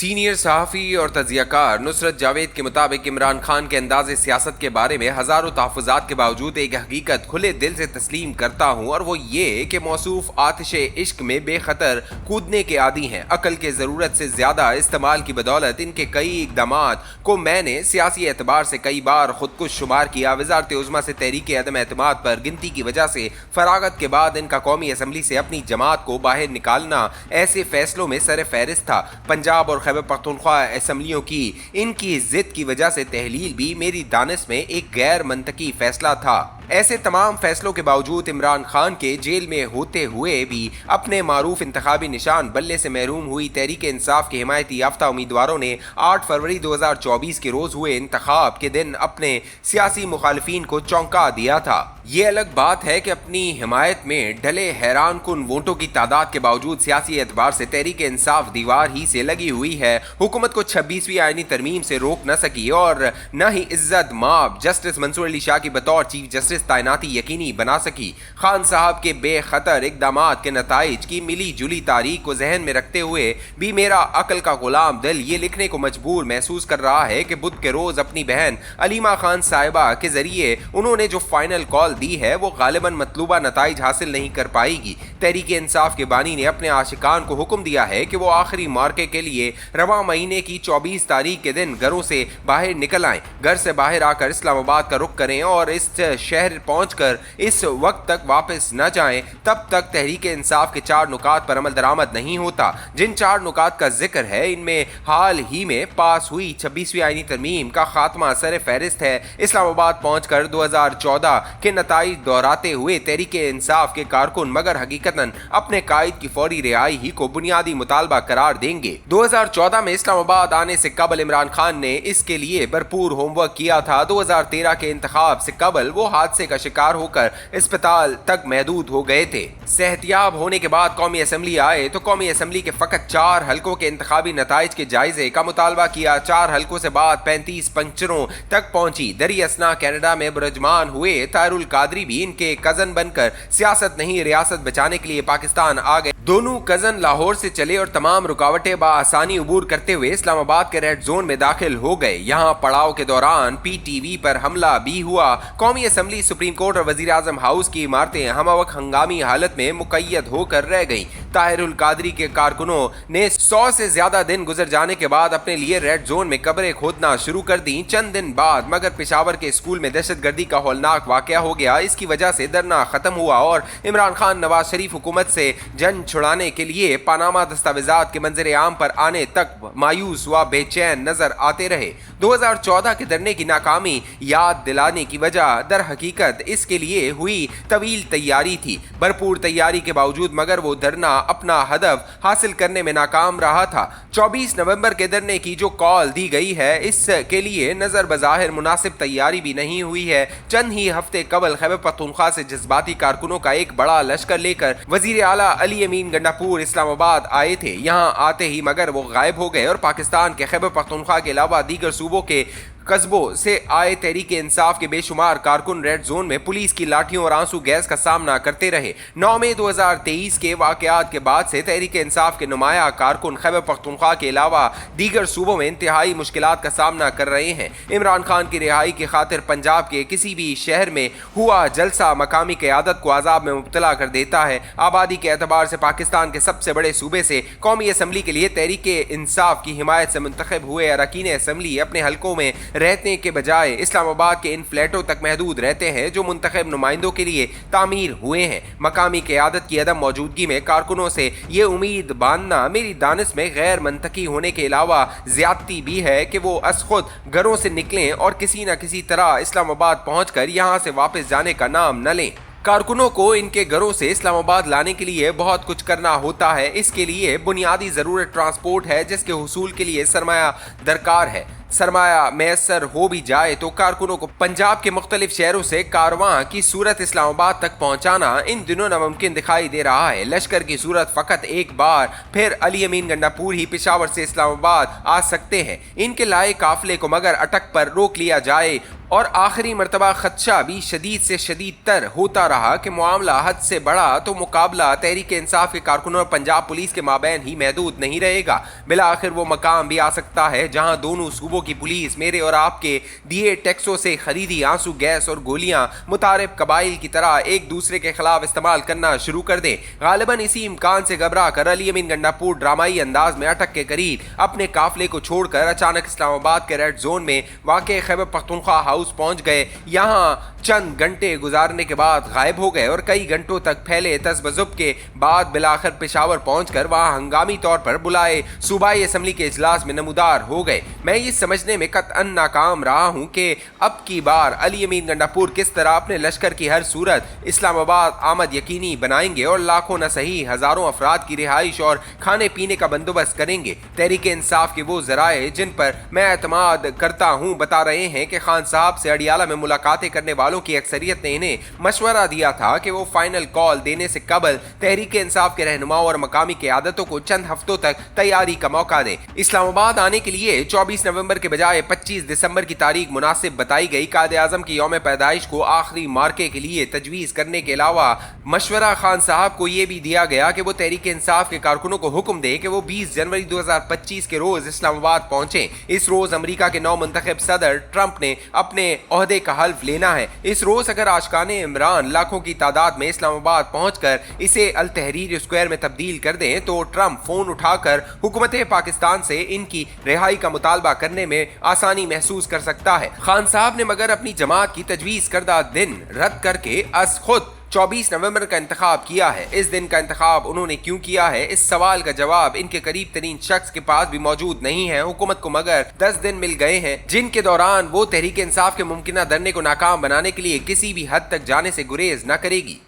Senior सहाफ़ी और तजिया कार नुसरत जावेद के मुताबिक इमरान खान के अंदाज़ सियासत के बारे में हज़ारों तहफ़्फ़ुज़ात के बावजूद एक हकीकत खुले दिल से तस्लीम करता हूँ, और वो ये कि मौसूफ़ आतिश इश्क में बेखतर कूदने के आदी हैं। अकल के ज़रूरत से ज़्यादा इस्तेमाल की बदौलत इनके कई इक़दामात को मैंने सियासी एतबार से कई बार खुद को शुमार किया। वज़ारत उज़्मा से तहरीक अदम एतमाद पर गिनती की वजह से फरागत के बाद इनका कौमी असम्बली से अपनी जमात को बाहर निकालना ऐसे फैसलों में सर फहरिस्त था। पंजाब और खैबर पख्तूनख्वा असम्बलियों की इनकी जिद की वजह से तहलील भी मेरी दानिश में एक गैर मंतकी फैसला था। ऐसे तमाम फैसलों के बावजूद इमरान खान के जेल में होते हुए भी अपने मारूफ इंतखाबी निशान बल्ले से महरूम हुई तहरीक इंसाफ के हिमायती याफ्ता उम्मीदवारों ने 8 फरवरी 2024 के रोज हुए इंतखाब के दिन अपने सियासी मुखालिफिन को चौंका दिया था। ये अलग बात है कि अपनी हिमायत में ढले हैरान कुन वोटों की तादाद के बावजूद सियासी एतबार से तहरीक इंसाफ दीवार ही से लगी हुई है। हुकूमत को 26वीं आईनी तरमीम से रोक न सकी और न ही इज्जत माब जस्टिस मंसूर अली शाह की बतौर चीफ जस्टिस तैनाती यकीनी बना सकी। खान साहब के बेखतर इकदामात के नताइज की मिली जुली तारीख को जहन में रखते हुए भी मेरा अकल का गुलाम दिल ये लिखने को मजबूर महसूस कर रहा है कि बुध के रोज अपनी बहन अलीमा खान साहिबा के जरिए उन्होंने जो फाइनल कॉल दी है वो गालिबन मतलूबा नताइज हासिल नहीं कर पाएगी। तहरीक इंसाफ के बानी ने अपने आशिकान को हुक्म दिया है कि वो आखिरी मार्के के लिए रवां महीने की 24 तारीख के दिन घरों से बाहर निकल आएं। घर से बाहर आकर इस्लामाबाद का रुख करें और इस शहर पहुंचकर इस वक्त तक वापस न जाएं। तब तक तहरीक इंसाफ के 4 नुकात पर अमल दरामद नहीं होता। जिन 4 नुकात का जिक्र है इनमें हाल ही में पास हुई 26वीं आईनी तरमीम का खात्मा सर फहरिस्त है। इस्लामाबाद पहुंचकर 2014 के नताइज दोहराते हुए तहरीक इंसाफ के कारकुन मगर हकीकतन अपने कायद की फौरी रिहाई ही को बुनियादी मुतालबा करार देंगे। 2014 में इस्लामाबाद आने से कबल इमरान खान ने इसके लिए भरपूर होमवर्क किया था। 2013 के इंतखाब से कबल वो हादसे का शिकार होकर अस्पताल तक महदूद हो गए थे। सेहतियाब होने के बाद कौमी असम्बली आए तो कौमी असम्बली के फकत 4 हलकों के इंतखाबी नताइज के जायजे का मुतालबा किया। 4 हलकों से बात 35 पंक्चरों तक पहुंची। दरी असना कनाडा में बुरजमान हुए तारुल कादरी भी इनके कजन बनकर सियासत नहीं रियासत बचाने के लिए पाकिस्तान आ गए। दोनों कजन लाहौर से चले और तमाम रुकावटें बाआसानी उबूर करते हुए इस्लामाबाद के रेड जोन में दाखिल हो गए। यहाँ पड़ाव के दौरान PTV पर हमला भी हुआ। कौमी असम्बली, सुप्रीम कोर्ट और वजीर आजम हाउस की इमारतें हमवक्त हंगामी हालत में मुकय्यद होकर रह गईं। ताहिरुल कादरी के कारकुनों ने 100 से ज्यादा दिन गुजर जाने के बाद अपने लिए रेड जोन में कब्रें खोदना शुरू कर दी। चंद दिन बाद मगर पेशावर के स्कूल में दहशतगर्दी का हौलनाक वाकया हो गया। इसकी वजह से धरना खत्म हुआ और इमरान खान नवाज शरीफ हुकूमत से जन छुड़ाने के लिए पनामा दस्तावेजात के मंजर आम पर आने तक मायूस व बेचैन नजर आते रहे। 2014 के धरने की नाकामी याद दिलाने की वजह दर हकीकत इसके लिए हुई तवील तैयारी थी। भरपूर तैयारी के बावजूद मगर वो धरना अपना हदफ हासिल करने में नाकाम रहा था। 24 नवंबर के धरने की जो कॉल दी गई है इसके लिए नजर बज़ाहिर मुनासिब तैयारी भी नहीं हुई है। चंद ही हफ्ते कबल खैबर पख्तूनख्वा से जज्बाती कारकुनों का एक बड़ा लश्कर लेकर वजीर आला अली अमीन गंडापुर इस्लामाबाद आए थे। यहाँ आते ही मगर वो गायब हो गए और पाकिस्तान के खैबर पख्तूनख्वा के अलावा दीगर सूबों के कस्बों से आए तहरीक इंसाफ के बेशुमार कारकुन रेड जोन में पुलिस की लाठियों और आंसू गैस का सामना करते रहे। 9 मई 2023 के वाकयात के बाद से तहरीक इंसाफ के नुमाया कारकुन खैबर पख्तूनख्वा के अलावा दीगर सूबों में इंतहाई मुश्किलात का सामना कर रहे हैं। इमरान खान की रिहाई की खातिर पंजाब के किसी भी शहर में हुआ जलसा मकामी क़यादत को अजाब में मुब्तला कर देता है। आबादी के एतबार से पाकिस्तान के सबसे बड़े सूबे से कौमी असम्बली के लिए तहरीक इंसाफ की हिमायत से मुंतखब हुए अरकान असम्बली अपने हलकों में रहने के बजाय इस्लामाबाद के इन फ्लैटों तक महदूद रहते हैं जो मुंतखब नुमाइंदों के लिए तामीर हुए हैं। मकामी क़यादत की अदम मौजूदगी में कारकुनों से ये उम्मीद बांधना मेरी दानिश में गैर मंतकी होने के अलावा ज्यादती भी है कि वो अस खुद घरों से निकलें और किसी न किसी तरह इस्लामाबाद पहुंचकर यहाँ से वापस जाने का नाम न लें। कारकुनों को इनके घरों से इस्लामाबाद लाने के लिए बहुत कुछ करना होता है। इसके लिए बुनियादी ज़रूरत ट्रांसपोर्ट है जिसके हुसूल के लिए सरमाया दरकार है। सरमाया मैसर हो भी जाए तो कारकुनों को पंजाब के मुख्तलिफ शहरों से कारवां की सूरत इस्लामाबाद तक पहुंचाना इन दिनों नामुमकिन दिखाई दे रहा है। लश्कर की सूरत फकत एक बार फिर अली अमीन गंडापुर ही पेशावर से इस्लामाबाद आ सकते हैं। इनके लाए काफिले को मगर अटक पर रोक लिया जाए और आखिरी मरतबा खदशा भी शदीद से शदीद तर होता रहा कि मामला हद से बड़ा तो मुकाबला तहरीक इंसाफ के कारकुनों और पंजाब पुलिस के माबैन ही महदूद नहीं रहेगा। बिला आखिर वो मकाम भी आ सकता है जहां दोनों सूबों की पुलिस मेरे और आपके दिए टैक्सों से खरीदी आंसू गैस और गोलियां मुतारिब कबाइल की तरह एक दूसरे के खिलाफ इस्तेमाल करना शुरू कर दे। गालिबन इसी इम्कान से घबरा कर अली अमीन गंडापुर ड्रामाई अंदाज में अटक के करीब अपने काफिले को छोड़कर अचानक इस्लामाबाद के रेड जोन में वाक़ खैबर पख्तूनख्वा हाउस पहुंच गए। यहाँ चंद घंटे गुजारने के बाद गायब हो गए और कई घंटों तक फैले तज़ब्ज़ुब के बाद बिलाखिर पेशावर पहुंचकर वहां हंगामी तौर पर बुलाए सूबाई असम्बली के इजलास में नमूदार हो गए। मैं ये समझने में कतअन नाकाम रहा हूं कि अब की बार अली अमीन गंडापुर किस तरह अपने लश्कर की हर सूरत इस्लामाबाद आमद यकीनी बनाएंगे और लाखों न सही हजारों अफराद की रिहाइश और खाने पीने का बंदोबस्त करेंगे। तहरीक इंसाफ के वो जराए जिन पर मैं एतमाद करता हूँ बता रहे हैं कि खान साहब से अडियाला में मुलाकातें करने वालों की अक्सरियत ने इन्हें मशवरा दिया था कि वो फाइनल कॉल देने से कबल तहरीक इंसाफ के रहनुमाओं और मकामी क़यादतों को चंद हफ्तों तक तैयारी का मौका दें। इस्लामाबाद आने के लिए 24 नवंबर के बजाय 25 दिसंबर की तारीख मुनासिब बताई गई। कायदे आज़म की यौम पैदाइश को आखिरी मार्के के लिए तजवीज़ करने के अलावा मशवरा खान साहब को यह भी दिया गया कि वो तहरीक इंसाफ के कारकुनों को हुक्म दे कि वो 20 जनवरी 2025 के रोज इस्लामाबाद पहुंचे। इस रोज अमरीका के नौ मुंतखब सदर ट्रंप ने अपने ओहदे का हल्फ लेना है। इस रोज अगर आशकाने इमरान लाखों की तादाद में इस्लामाबाद पहुंचकर इसे अल तहरीर स्क्वायर में तब्दील कर दें तो ट्रंप फोन उठाकर हुकूमत पाकिस्तान से इनकी रिहाई का मुतालबा करने में आसानी महसूस कर सकता है। खान साहब ने मगर अपनी जमात की तजवीज़ करदा दिन रद्द करके अस खुद 24 नवंबर का इंतखाब किया है। इस दिन का इंतखाब उन्होंने क्यों किया है, इस सवाल का जवाब इनके करीब तरीन शख्स के पास भी मौजूद नहीं है। हुकूमत को मगर 10 दिन मिल गए हैं जिनके दौरान वो तहरीक इंसाफ के मुमकिना धरने को नाकाम बनाने के लिए किसी भी हद तक जाने से गुरेज न करेगी।